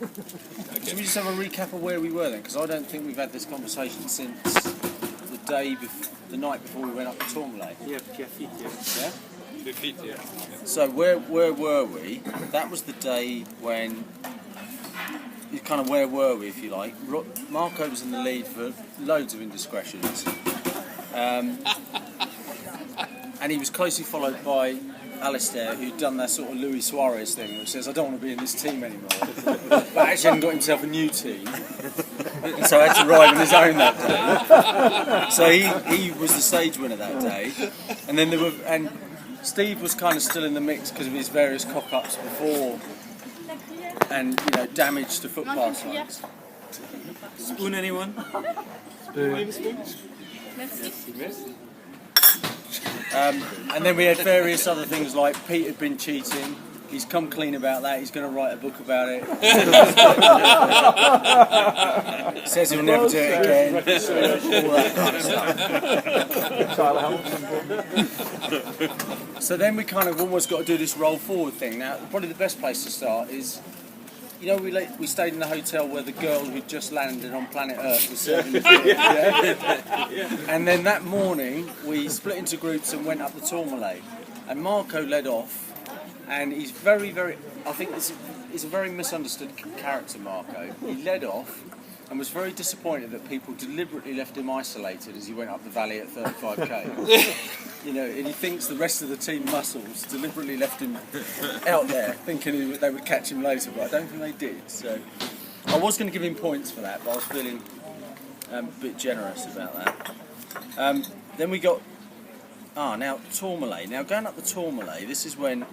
Okay. Should we just have a recap of where we were then? Because I don't think we've had this conversation since the night before we went up to Tourmalet. Yeah, Pierrefitte, yeah. Pierrefitte, yeah. So where were we? That was the day when, kind of where were we, if you like? Marco was in the lead for loads of indiscretions. And he was closely followed by Alistair, who'd done that sort of Luis Suarez thing, which says, I don't want to be in this team anymore. But actually hadn't got himself a new team. And so had to ride on his own that day. So he was the stage winner that day. And then and Steve was kind of still in the mix because of his various cock-ups before and, you know, damage to footpath lines. Spoon anyone? Merci. And then we had various other things like Pete had been cheating. He's come clean about that. He's going to write a book about it. Says he'll never do it again. All that kind of stuff. So then we kind of almost got to do this roll forward thing. Now, probably the best place to start is, you know, we stayed in the hotel where the girl who'd just landed on planet Earth was serving the food. Yeah? And then that morning we split into groups and went up the Tourmalet. And Marco led off. And he's very, very, I think he's a very misunderstood character, Marco. He led off and was very disappointed that people deliberately left him isolated as he went up the valley at 35k. You know, and he thinks the rest of the team muscles deliberately left him out there, thinking they would catch him later, but I don't think they did. So I was going to give him points for that, but I was feeling a bit generous about that. Then we got, now Tourmalet. Now going up the Tourmalet, this is when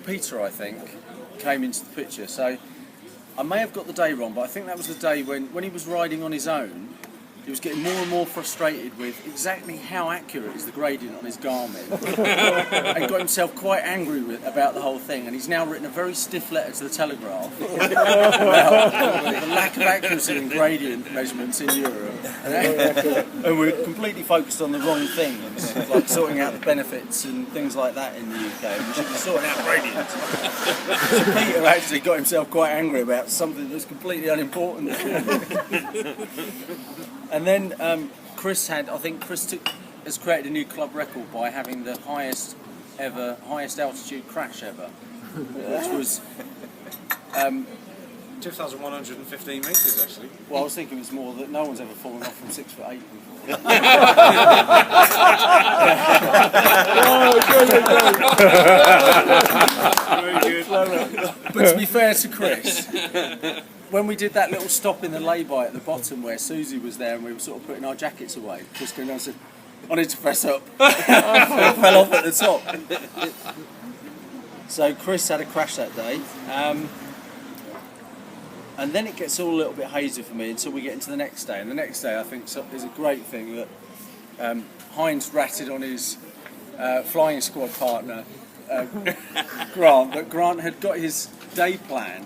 Peter, I think, came into the picture. So I may have got the day wrong, but I think that was the day when he was riding on his own. He was getting more and more frustrated with exactly how accurate is the gradient on his Garmin, and got himself quite angry about the whole thing. And he's now written a very stiff letter to the Telegraph about the lack of accuracy in gradient measurements in Europe, and we're completely focused on the wrong things, like sorting out the benefits and things like that in the UK. We should be sorting out gradients. So Peter actually got himself quite angry about something that was completely unimportant. And then Chris has created a new club record by having the highest altitude crash ever, which was 2,115 metres actually. Well, I was thinking it's more that no one's ever fallen off from 6'8" before. But to be fair to Chris, when we did that little stop in the lay-by at the bottom where Susie was there and we were sort of putting our jackets away, Chris came down and said, I need to press up. Fell off at the top. So Chris had a crash that day. And then it gets all a little bit hazy for me until we get into the next day. And the next day I think is a great thing that Heinz ratted on his flying squad partner, Grant, but Grant had got his day plan,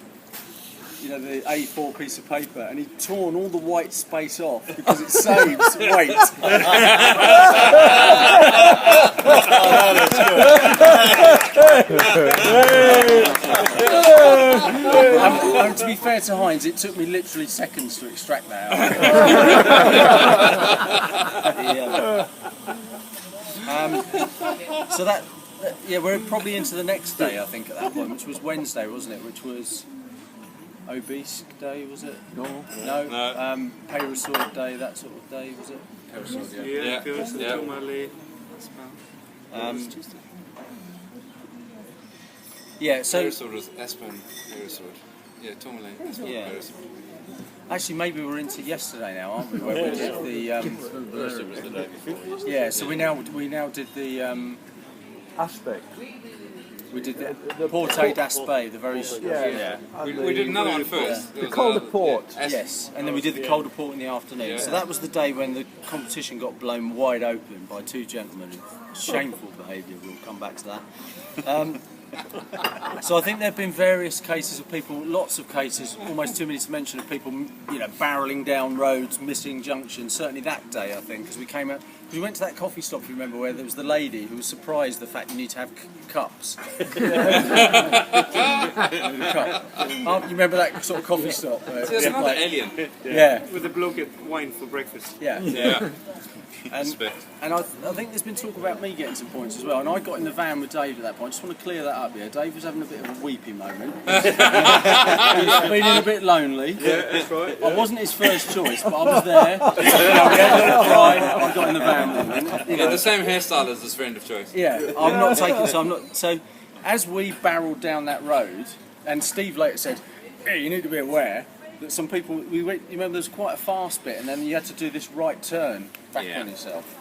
you know, the A4 piece of paper, and he'd torn all the white space off because it saves weight. And to be fair to Heinz, it took me literally seconds to extract that out. So that, we're probably into the next day, I think, at that point, which was Wednesday, wasn't it? Which was Obese Day, was it? No. Pyrenees Day, that sort of day, was it? Pyrenees, yeah. Tourmalet. Yeah, so... Pyrenees was Aspen, Pyrenees. Yeah, Tourmalet, Aspen, Pyrenees. Actually, maybe we're into yesterday now, aren't we? Where we did the... Thursday was the day before. Yeah, so we now did the... Aspect. We did the Porte d'Aspect, the very... We did another one first. The Col de Port. Yes, and then we did the Col de Port in the afternoon. Yeah. So that was the day when the competition got blown wide open by two gentlemen. Shameful behaviour, we'll come back to that. So I think there have been various cases of people, lots of cases, almost too many to mention, of people, you know, barrelling down roads, missing junctions. Certainly that day, I think, because we came out. We went to that coffee stop, you remember, where there was the lady who was surprised the fact you need to have cups. You remember that sort of coffee stop? It's another alien. Yeah. With a bloke at wine for breakfast. Yeah. Yeah. And I think there's been talk about me getting some points as well. And I got in the van with Dave at that point. I just want to clear that up here. Dave was having a bit of a weeping moment. He was feeling a bit lonely. Yeah, that's right. I wasn't his first choice, but I was there. We had a little cry. I got in the van with him. You got the same hairstyle as his friend of choice. Yeah, I'm not taking. So as we barrelled down that road, and Steve later said, "Hey, you need to be aware that some people. You remember there was quite a fast bit, and then you had to do this right turn back on yourself.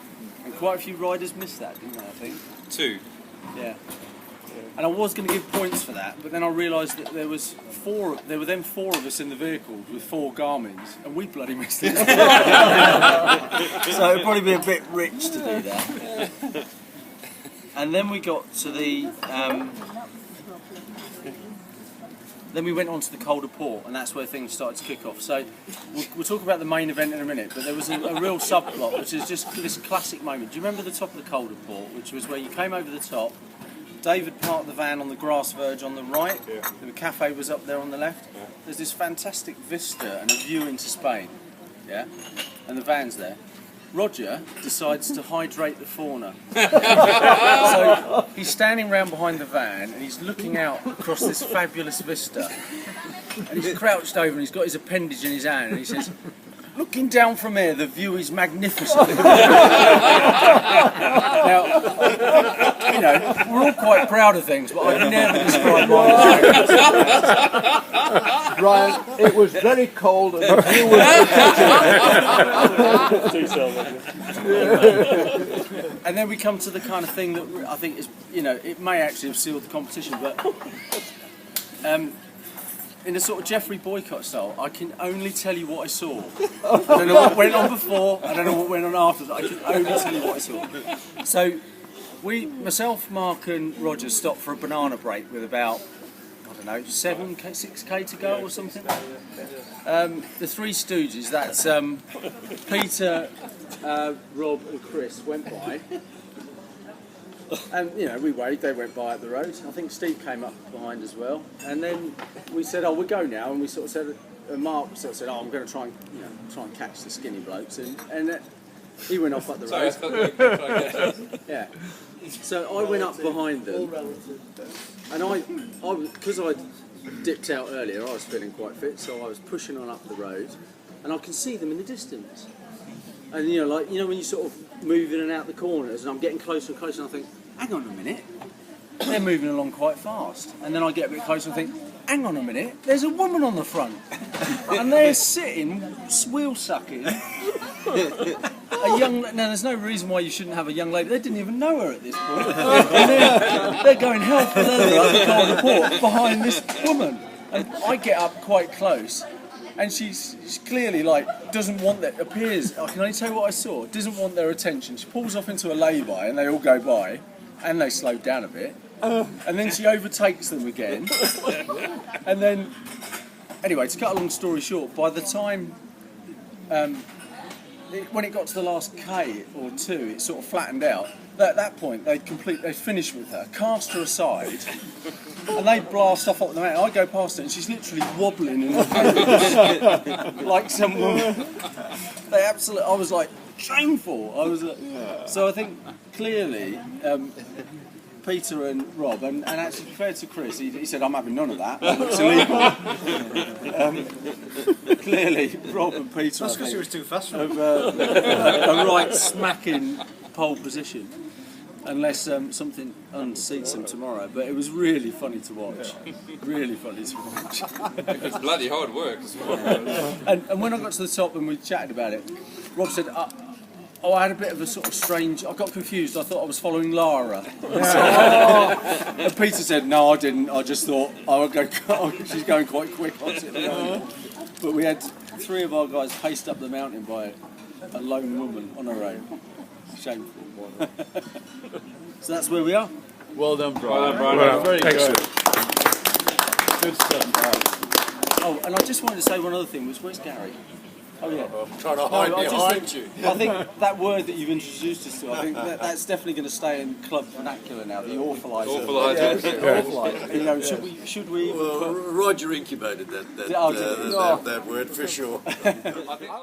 And quite a few riders missed that, didn't they? I think. 2. Yeah. And I was going to give points for that, but then I realised that there were then 4 of us in the vehicle with 4 Garmins, and we bloody missed it. So it'd probably be a bit rich to do that. And then we got to the. Then we went on to the Calder Port, and that's where things started to kick off. So we'll talk about the main event in a minute, but there was a real subplot, which is just this classic moment. Do you remember the top of the Calder Port, which was where you came over the top? David parked the van on the grass verge on the right. Yeah. The cafe was up there on the left. Yeah. There's this fantastic vista and a view into Spain. Yeah, and the van's there. Roger decides to hydrate the fauna. So he's standing round behind the van and he's looking out across this fabulous vista. And he's crouched over and he's got his appendage in his hand and he says, "Looking down from here, the view is magnificent." Now, you know, we're all quite proud of things, but I've never described mine. Brian, it was very cold and the view was And then we come to the kind of thing that I think is, you know, it may actually have sealed the competition, but in a sort of Jeffrey Boycott style, I can only tell you what I saw. I don't know what went on before, I don't know what went on after, I can only tell you what I saw. So, myself, Mark and Roger stopped for a banana break with about, I don't know, 6k to go or something. The Three Stooges, that's Peter, Rob and Chris went by. And, you know, we waited, they went by up the road. I think Steve came up behind as well. And then we said, "Oh, we'll go now." And we sort of said, Mark sort of said, "Oh, I'm going to try and catch the skinny blokes." And he went off up the road. Yeah. So I went up behind them. And because I dipped out earlier, I was feeling quite fit. So I was pushing on up the road. And I can see them in the distance. And you know, when you sort of move in and out the corners, and I'm getting closer and closer, and I think, hang on a minute, they're moving along quite fast. And then I get a bit closer and think, hang on a minute, there's a woman on the front, and they're sitting, wheel sucking. Now, there's no reason why you shouldn't have a young lady. They didn't even know her at this point. And they're going hell for leather up the Calder Port behind this woman. And I get up quite close. And she's clearly doesn't want that. Appears, I can only tell you what I saw. Doesn't want their attention. She pulls off into a lay-by, and they all go by, and they slow down a bit. And then she overtakes them again. And then, anyway, to cut a long story short, by the time when it got to the last K or 2, it sort of flattened out. At that point, they finished with her, cast her aside, and they blast off up the mountain. I go past her, and she's literally wobbling in the carriage like some woman. I was like, shameful. I was so I think clearly Peter and Rob, and actually compared to Chris, he said, "I'm having none of that. That looks illegal." Clearly, Rob and Peter, That's because he was too fast for have a right smacking pole position. Unless something unseats them tomorrow. But it was really funny to watch. Really funny to watch. It's bloody hard work as well. And when I got to the top and we chatted about it, Rob said, I had a bit of a sort of strange... I got confused. I thought I was following Lara. And Peter said, "No, I didn't. I just thought, she's going quite quick." But we had 3 of our guys paced up the mountain by a lone woman on her own. Shameful. So that's where we are. Well done, Brian. Well done, Brian. Very Excellent. good. Good stuff. Oh, and I just wanted to say one other thing, where's Gary? Oh yeah. I'm trying to hide I just behind think, you. I think that word that you've introduced us to, I think that's definitely going to stay in club vernacular now. The awfulizer. Awfulizer. Awfulizer. You know, should we even Well, put? Roger incubated that Oh, did he? that word for sure.